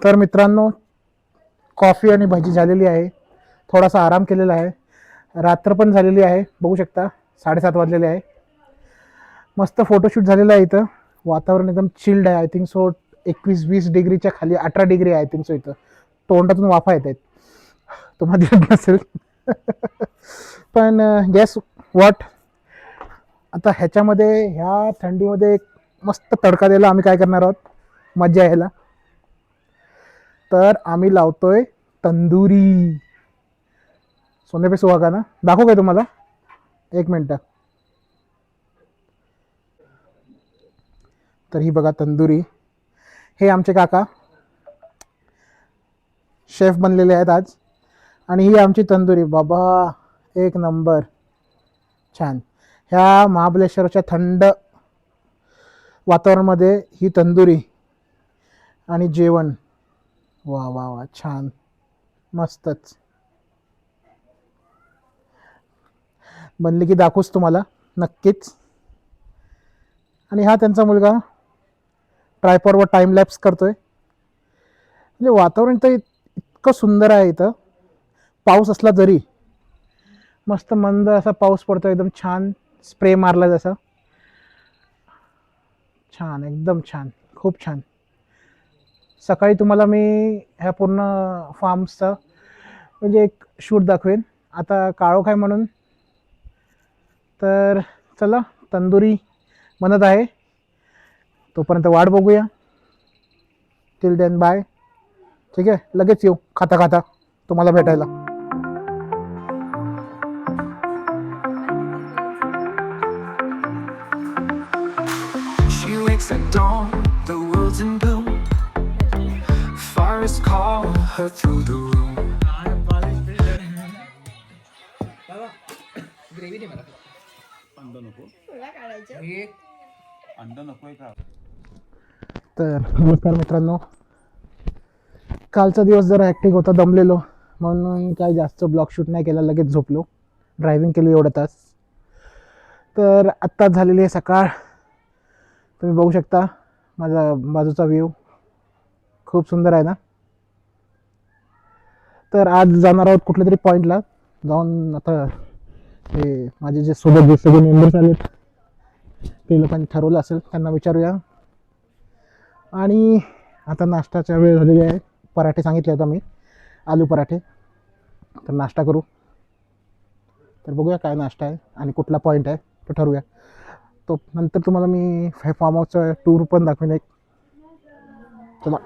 तर मित्रांनो, कॉफी आणि भजी झालेली आहे. थोडासा आराम केलेला आहे. रात्र पण झालेली आहे, बघू शकता 7:30 वाजलेले आहे. मस्त फोटोशूट झालेलं आहे. इथं वातावरण एकदम चिल्ड आहे. आय थिंक सो 21-20 डिग्रीच्या खाली 18 डिग्री आहे आय थिंक सो. इथं तोंडातून वाफा येत आहेत, तुम्हाला दिसत नसेल. पण गेस वॉट, आता ह्याच्यामध्ये ह्या थंडीमध्ये एक मस्त तडका द्यायला आम्ही काय करणार आहोत मज्जा यायला. तर आम्ही लावतोय तंदुरी. सोने पे सुहागा ना, दाखवू काय तुम्हाला? एक मिनटं. तर ही बघा तंदुरी. हे आमचे काका शेफ बनलेले आहेत आज. आणि ही आमची तंदुरी बाबा, एक नंबर छान. ह्या महाबळेश्वरच्या थंड वातावरणामध्ये ही तंदुरी आणि जेवण, वा वा वा, छान, मस्तच. बनली की दाखवूच तुम्हाला नक्कीच. आणि हा त्यांचा मुलगा ट्रायपॉडवर टाइम लॅप्स करतोय. म्हणजे वातावरण तर इतकं सुंदर आहे इथं. पाऊस असला जरी मस्त मंद असा पाऊस पडतो, एकदम छान. स्प्रे मारला जसा, छान, एकदम छान, खूप छान. सकाळी तुम्हाला मी ह्या पूर्ण फार्म्सचा म्हणजे एक शूट दाखवेन. आता काळोख आहे म्हणून. तर चला, तंदुरी बनत आहे, तोपर्यंत वाट बघूया. Till then bye. ठीक आहे, लगेच येऊ खाता खाता तुम्हाला भेटायला. She wakes at dawn, the world's in bloom. Fire is call her through the room. तर नमस्कार मित्रांनो, कालचा दिवस जरा ॲक्टिव्ह होता, दमलेलो म्हणून काय जास्त ब्लॉग शूट नाही केला, लगेच झोपलो. ड्रायव्हिंग केली एवढा तास. तर आत्ताच झालेली आहे सकाळ. तुम्ही बघू शकता माझा बाजूचा व्ह्यू, खूप सुंदर आहे ना. तर आज जाणार आहोत कुठल्या तरी पॉईंटला जाऊन. आता हे माझे जे सोबत जे सगळे मेंबर्स आलेत ते लोकांनी ठरवलं असेल, त्यांना विचारूया. आणि आता नाश्ताच्या वेळ झालेली आहे. पराठे सांगितले होते मी, आलू पराठे. तर नाश्ता करू. तर बघूया काय नाश्ता आहे आणि कुठला पॉईंट आहे तो ठरवूया. तो नंतर तुम्हाला मी फार्म हाऊसचा टूर पण दाखवेन एक. चला,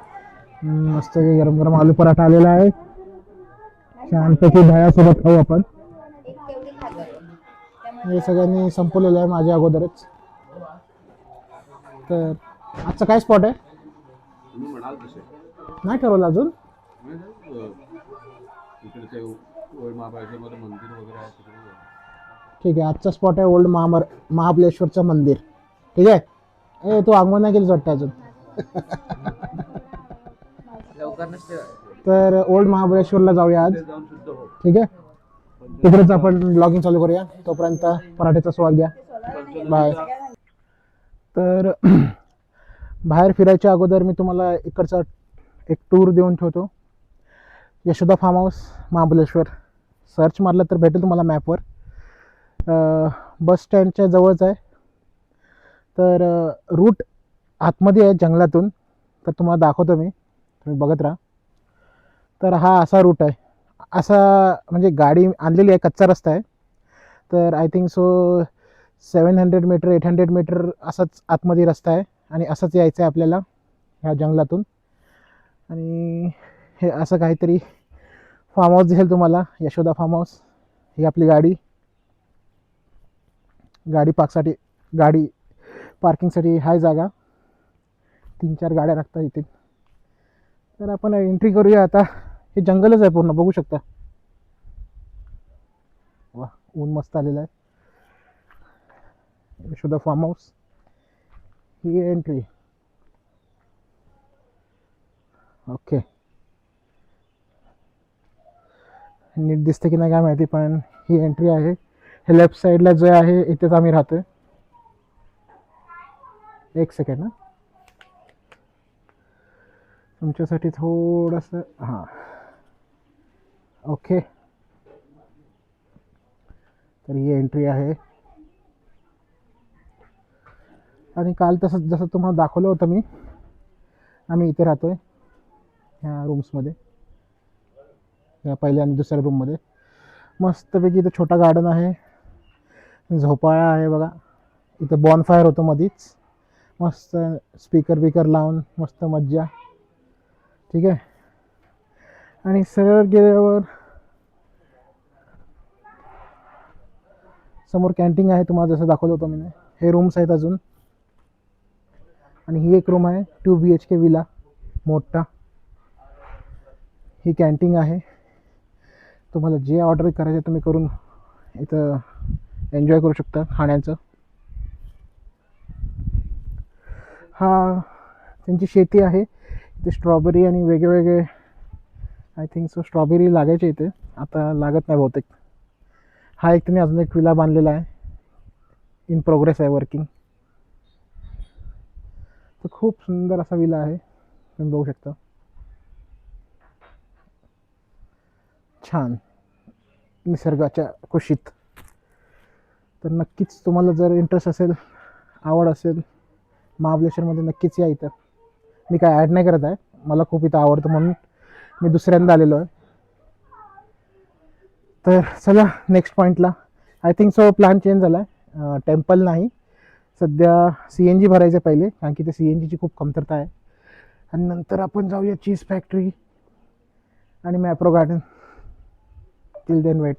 मस्त गरम गरम आलू पराठा आलेला आहे, छानपैकी दह्यासोबत खाऊ आपण. हे सगळ्यांनी संपवलेलं आहे माझ्या अगोदरच. तर आजचा काय स्पॉट आहे नाही ठरवलं अजून. ठीक आहे, आजचा स्पॉट आहे ओल्ड महाबळेश्वरचं मंदिर. ठीक आहे. तू आगमन नाही केलीच वाटतं अजून. तर ओल्ड महाबळेश्वरला जाऊया आज. ठीक आहे, तिकडेच आपण ब्लॉगिंग चालू करूया. तोपर्यंत पराठेचा स्वाद घ्या. बाय. तर बाहेर फिरायच्या अगोदर मी तुम्हाला इकडचा एक टूर देऊन ठेवतो. Yashoda farm house Mahabaleshwar search मारलं तर भेटेल तुम्हाला मॅपवर. बस स्टँडच्या जवळच आहे. तर रूट आतमध्ये आहे जंगलातून, तर तुम्हाला दाखवतो मी, तुम्ही बघत राहा. तर हा असा रूट आहे, असा म्हणजे गाडी आणलेली आहे, कच्चा रस्ता आहे. तर I think so 700 metre 800 metre असाच आतमध्ये रस्ता आहे. आणि असंच यायचं आहे आपल्याला ह्या जंगलातून. आणि हे असं काहीतरी फार्म हाऊस दिसेल तुम्हाला, यशोदा फार्म हाऊस. ही आपली गाडी गाडी पार्किंगसाठी हाय जागा. 3-4 गाड्या लागतात इथे. तर आपण एंट्री करूया आता. हे जंगलच आहे पूर्ण, बघू शकता. वा, ऊन मस्त आलेलं आहे. यशोदा फार्म हाऊस, ही एंट्री. ओके, नीट दिसते की नाही काय माहिती, पण ही एंट्री आहे. हे लेफ्ट साईडला जे आहे इथेच आम्ही राहतोय. एक सेकंड ना. तुमच्यासाठी थोडंसं हां ओके. तर ही एंट्री आहे. आणि काल जसं तुम्हाला दाखवलं होतं मी, आम्ही इथे राहतोय ह्या रूम्समध्ये, या पहिल्या आणि दुसऱ्या रूममध्ये. मस्तपैकी इथं छोटा गार्डन आहे, झोपाळा आहे बघा. इथं बॉनफायर होतं मधीच, मस्त स्पीकर बिकर लावून मस्त मज्जा. ठीक आहे. आणि सरळ गेल्यावर समोर कॅन्टीन आहे, तुम्हाला जसं दाखवलं होतं मी. हे रूम्स आहेत अजून. आणि ही एक रूम आहे 2 BHK विला मोठा. ही कॅन्टीन आहे, तुम्हाला जे ऑर्डर करायचं तुम्ही करून इथं एन्जॉय करू शकता खाण्याचं. हा त्यांची शेती आहे इथे, स्ट्रॉबेरी आणि वेगवेगळे आय थिंक सो स्ट्रॉबेरी लागायचे इथे, आता लागत नाही बहुतेक. हा एक त्यांनी अजून एक विला बांधलेला आहे, इन प्रोग्रेस आहे वर्किंग. तर खूप सुंदर असा विला आहे, तुम्ही बघू शकता. छान निसर्गाच्या कुशीत. तर नक्कीच तुम्हाला जर इंटरेस्ट असेल, आवड असेल, महाबळेश्वरमध्ये नक्कीच या इथं. मी काय ॲड नाही करत आहे, मला खूप इथं आवडतं म्हणून मी दुसऱ्यांदा आलेलो आहे. तर चला नेक्स्ट पॉईंटला. I think so plan change झाला आहे, टेम्पल नाही सध्या, CNG भरायचं पहिले, कारण की ते CNGची खूप कमतरता आहे. आणि नंतर आपण जाऊया चीज फॅक्टरी आणि Mapro garden. Till then weight.